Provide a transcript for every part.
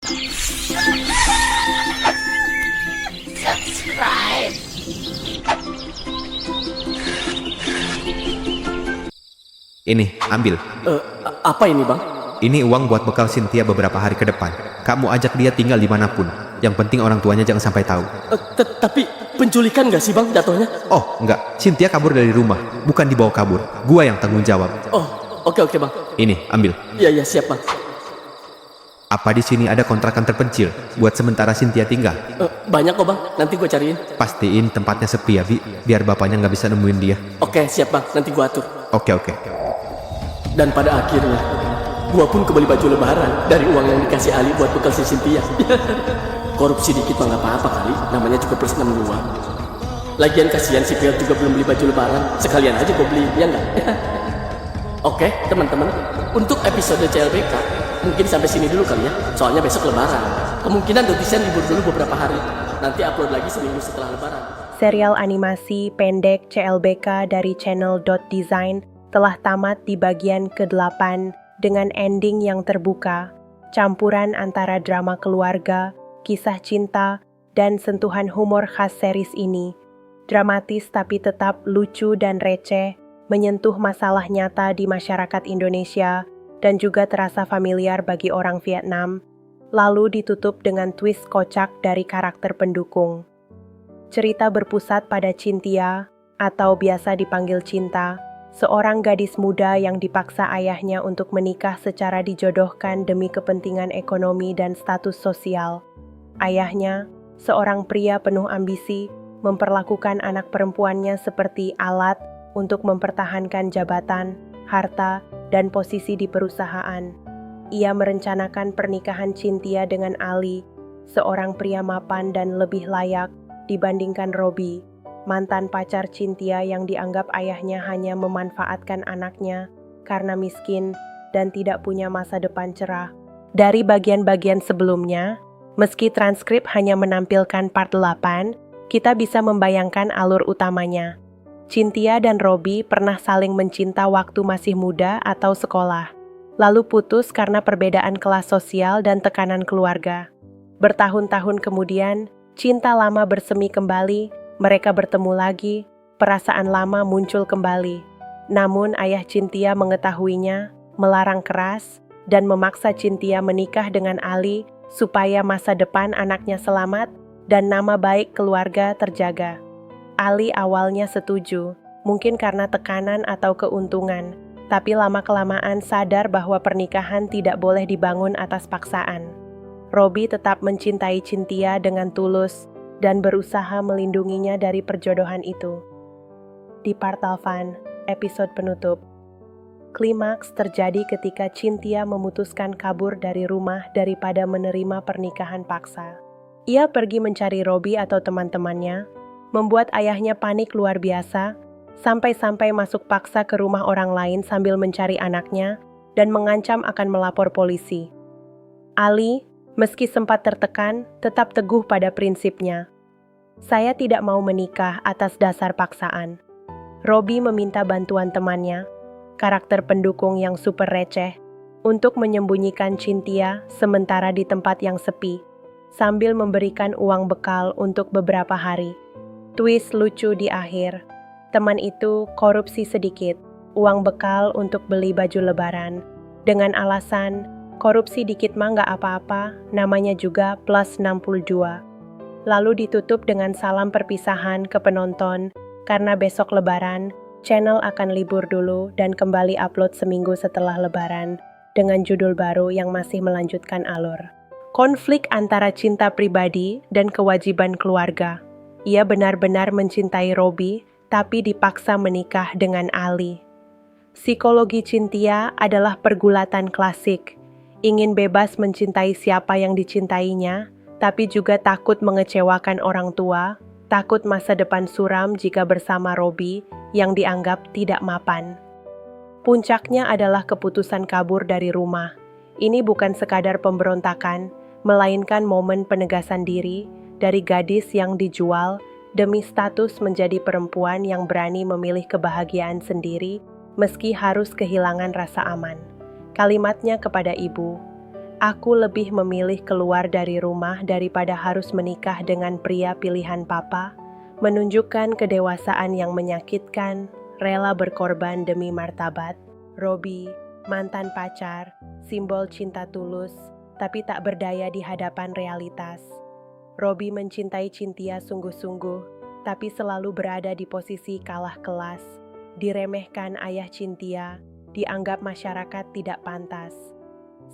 Subscribe. Ini, ambil. Apa ini, Bang? Ini uang buat bekal Cynthia beberapa hari ke depan. Kamu ajak dia tinggal dimanapun. Yang penting orang tuanya jangan sampai tahu. Tapi penculikan nggak sih, Bang, jatuhnya? Oh, enggak. Cynthia kabur dari rumah. Bukan dibawa kabur. Gua yang tanggung jawab. Oh, oke, Bang. Ini, ambil. Iya, siap, Bang. Apa di sini ada kontrakan terpencil buat sementara Cynthia tinggal? Banyak kok, Bang. Nanti gue cariin. Pastiin tempatnya sepi ya, Bi. Biar bapaknya nggak bisa nemuin dia. Oke, siap, Bang. Nanti gue atur. Oke. Dan pada akhirnya, gue pun kembali baju lebaran dari uang yang dikasih Ali buat bekal si Cynthia. Korupsi dikit mah nggak apa-apa kali. Namanya juga plus 62. Lagian kasihan si Piot juga belum beli baju lebaran. Sekalian aja gue beli, ya nggak? Oke, teman-teman. Untuk episode CLBK, mungkin sampai sini dulu kali ya. Soalnya besok lebaran. Kemungkinan Dotisen libur dulu beberapa hari. Nanti upload lagi seminggu setelah lebaran. Serial animasi pendek CLBK dari channel .design telah tamat di bagian ke-8 dengan ending yang terbuka, campuran antara drama keluarga, kisah cinta, dan sentuhan humor khas series ini. Dramatis tapi tetap lucu dan receh, menyentuh masalah nyata di masyarakat Indonesia dan juga terasa familiar bagi orang Vietnam, lalu ditutup dengan twist kocak dari karakter pendukung. Cerita berpusat pada Cynthia, atau biasa dipanggil Cinta, seorang gadis muda yang dipaksa ayahnya untuk menikah secara dijodohkan demi kepentingan ekonomi dan status sosial. Ayahnya, seorang pria penuh ambisi, memperlakukan anak perempuannya seperti alat untuk mempertahankan jabatan, harta, dan posisi di perusahaan. Ia merencanakan pernikahan Cynthia dengan Ali, seorang pria mapan dan lebih layak dibandingkan Robi, mantan pacar Cynthia yang dianggap ayahnya hanya memanfaatkan anaknya karena miskin dan tidak punya masa depan cerah. Dari bagian-bagian sebelumnya, meski transkrip hanya menampilkan part 8, kita bisa membayangkan alur utamanya. Cynthia dan Robi pernah saling mencinta waktu masih muda atau sekolah, lalu putus karena perbedaan kelas sosial dan tekanan keluarga. Bertahun-tahun kemudian, cinta lama bersemi kembali, mereka bertemu lagi, perasaan lama muncul kembali. Namun ayah Cynthia mengetahuinya, melarang keras, dan memaksa Cynthia menikah dengan Ali supaya masa depan anaknya selamat dan nama baik keluarga terjaga. Ali awalnya setuju, mungkin karena tekanan atau keuntungan, tapi lama-kelamaan sadar bahwa pernikahan tidak boleh dibangun atas paksaan. Robi tetap mencintai Cynthia dengan tulus dan berusaha melindunginya dari perjodohan itu. Di Partalvan, episode penutup, klimaks terjadi ketika Cynthia memutuskan kabur dari rumah daripada menerima pernikahan paksa. Ia pergi mencari Robi atau teman-temannya, membuat ayahnya panik luar biasa, sampai-sampai masuk paksa ke rumah orang lain sambil mencari anaknya dan mengancam akan melapor polisi. Ali, meski sempat tertekan, tetap teguh pada prinsipnya. Saya tidak mau menikah atas dasar paksaan. Robi meminta bantuan temannya, karakter pendukung yang super receh, untuk menyembunyikan Cynthia sementara di tempat yang sepi, sambil memberikan uang bekal untuk beberapa hari. Twist lucu di akhir. Teman itu korupsi sedikit, uang bekal untuk beli baju lebaran, dengan alasan korupsi dikit mah nggak apa-apa, namanya juga plus 62. Lalu ditutup dengan salam perpisahan ke penonton, karena besok lebaran, channel akan libur dulu dan kembali upload seminggu setelah lebaran, dengan judul baru yang masih melanjutkan alur. Konflik antara cinta pribadi dan kewajiban keluarga. Ia benar-benar mencintai Robi, tapi dipaksa menikah dengan Ali. Psikologi Cynthia adalah pergulatan klasik. Ingin bebas mencintai siapa yang dicintainya, tapi juga takut mengecewakan orang tua, takut masa depan suram jika bersama Robi yang dianggap tidak mapan. Puncaknya adalah keputusan kabur dari rumah. Ini bukan sekadar pemberontakan, melainkan momen penegasan diri dari gadis yang dijual demi status menjadi perempuan yang berani memilih kebahagiaan sendiri meski harus kehilangan rasa aman. Kalimatnya kepada ibu, Aku lebih memilih keluar dari rumah daripada harus menikah dengan pria pilihan papa, menunjukkan kedewasaan yang menyakitkan, rela berkorban demi martabat. Robi, mantan pacar, simbol cinta tulus, tapi tak berdaya di hadapan realitas. Robi mencintai Cynthia sungguh-sungguh, tapi selalu berada di posisi kalah kelas, diremehkan ayah Cynthia, dianggap masyarakat tidak pantas.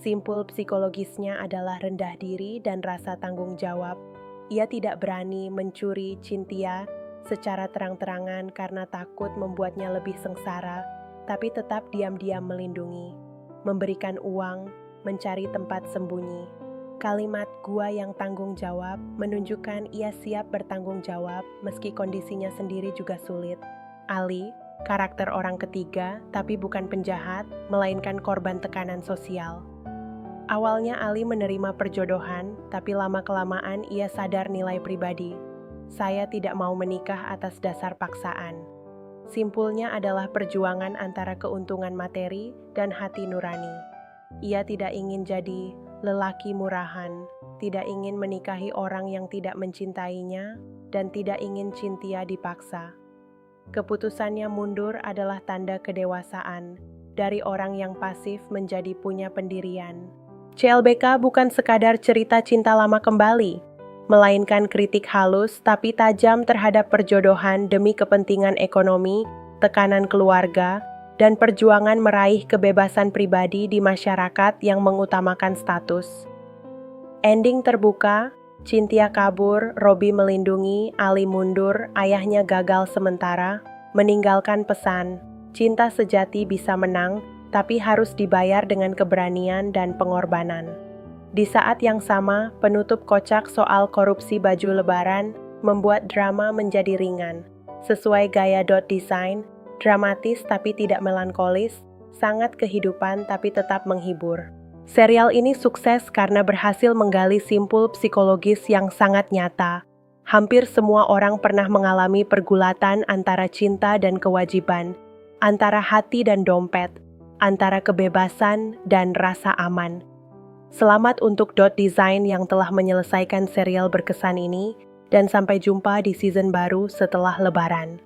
Simpul psikologisnya adalah rendah diri dan rasa tanggung jawab. Ia tidak berani mencuri Cynthia secara terang-terangan karena takut membuatnya lebih sengsara, tapi tetap diam-diam melindungi, memberikan uang, mencari tempat sembunyi. Kalimat "gua yang tanggung jawab" menunjukkan ia siap bertanggung jawab meski kondisinya sendiri juga sulit. Ali, karakter orang ketiga, tapi bukan penjahat, melainkan korban tekanan sosial. Awalnya Ali menerima perjodohan, tapi lama-kelamaan ia sadar nilai pribadi. Saya tidak mau menikah atas dasar paksaan. Simpulnya adalah perjuangan antara keuntungan materi dan hati nurani. Ia tidak ingin jadi lelaki murahan, tidak ingin menikahi orang yang tidak mencintainya, dan tidak ingin Cynthia dipaksa. Keputusannya mundur adalah tanda kedewasaan, dari orang yang pasif menjadi punya pendirian. CLBK bukan sekadar cerita cinta lama kembali, melainkan kritik halus tapi tajam terhadap perjodohan demi kepentingan ekonomi, tekanan keluarga, dan perjuangan meraih kebebasan pribadi di masyarakat yang mengutamakan status. Ending terbuka, Cynthia kabur, Robi melindungi, Ali mundur, ayahnya gagal sementara, meninggalkan pesan, cinta sejati bisa menang, tapi harus dibayar dengan keberanian dan pengorbanan. Di saat yang sama, penutup kocak soal korupsi baju lebaran membuat drama menjadi ringan. Sesuai gaya .design, dramatis tapi tidak melankolis, sangat kehidupan tapi tetap menghibur. Serial ini sukses karena berhasil menggali simpul psikologis yang sangat nyata. Hampir semua orang pernah mengalami pergulatan antara cinta dan kewajiban, antara hati dan dompet, antara kebebasan dan rasa aman. Selamat untuk .design yang telah menyelesaikan serial berkesan ini, dan sampai jumpa di season baru setelah Lebaran.